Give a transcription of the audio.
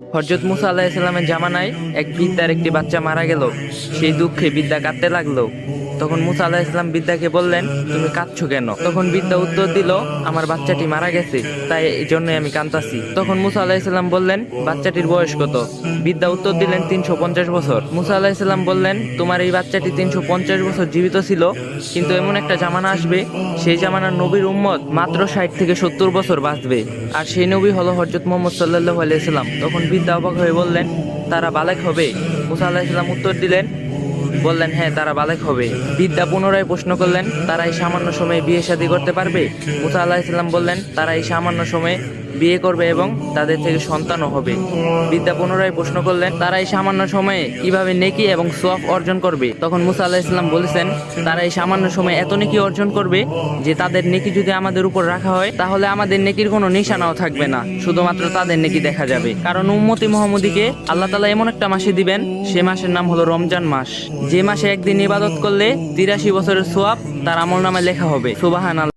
হযরত মুসা আলাইহিস সালামের জামানায় এক বৃদ্ধার একটি বাচ্চা মারা গেল। সেই দুঃখে বৃদ্ধা কাঁদতে লাগলো। তখন মুসা আলাইহিস সালাম বৃদ্ধাকে বললেন, তুমি কাঁদছো কেন? তখন বৃদ্ধা উত্তর দিল, আমার বাচ্চাটি মারা গেছে, তাই এই জন্যই আমি কাঁদতাছি। তখন মুসা আলাইহিস সালাম বললেন, বাচ্চাটির বয়স কত? বৃদ্ধা উত্তর দিলেন, 350 বছর। মুসা আলাইহিস সালাম বললেন, তোমার এই বাচ্চাটি 350 বছর জীবিত ছিল, কিন্তু এমন একটা জামানা আসবে, সেই জামানার নবীর উম্মত মাত্র 60 থেকে 70 বছর বাঁচবে, আর সেই নবী হলো হযরত মুহাম্মদ সাল্লাল্লাহু আলাইহি সাল্লাম। তখন বৃদ্ধা অবাক হয়ে বললেন, তারা বালেক হবে? মুসা আলাইহিস সালাম উত্তর বললেন, হ্যাঁ, তারা বালেক হবে। বৃদ্ধা পুনরায় প্রশ্ন করলেন, তারা এই সামান্য সময়ে বিয়ে শাদী করতে পারবে? মুসা আলাইহিস সালাম বললেন, তারা এই সামান্য সময়ে বিয়ে করবে এবং তাদের থেকে সন্তানও হবে। বৃদ্ধা পুনরায় প্রশ্ন করলেন, তারা এই সামান্য সময়ে কিভাবে নেকি এবং সওয়াব অর্জন করবে? তখন মুসা আলাইহিস সালাম বলেছেন, তারা এই সামান্য সময়ে এত নেকি অর্জন করবে যে তাদের নেকি যদি আমাদের উপর রাখা হয় তাহলে আমাদের নেকির কোনো নিশানাও থাকবে না, শুধুমাত্র তাদের নেকি দেখা যাবে। কারণ উম্মতি মুহাম্মদীকে আল্লাহ তাআলা এমন একটা মাসে দিবেন, সে মাসের নাম হলো রমজান মাস, যে মাসে একদিন ইবাদত করলে 83 বছরের সওয়াব তার আমলনামায় লেখা হবে। সুবহানাল্লাহ।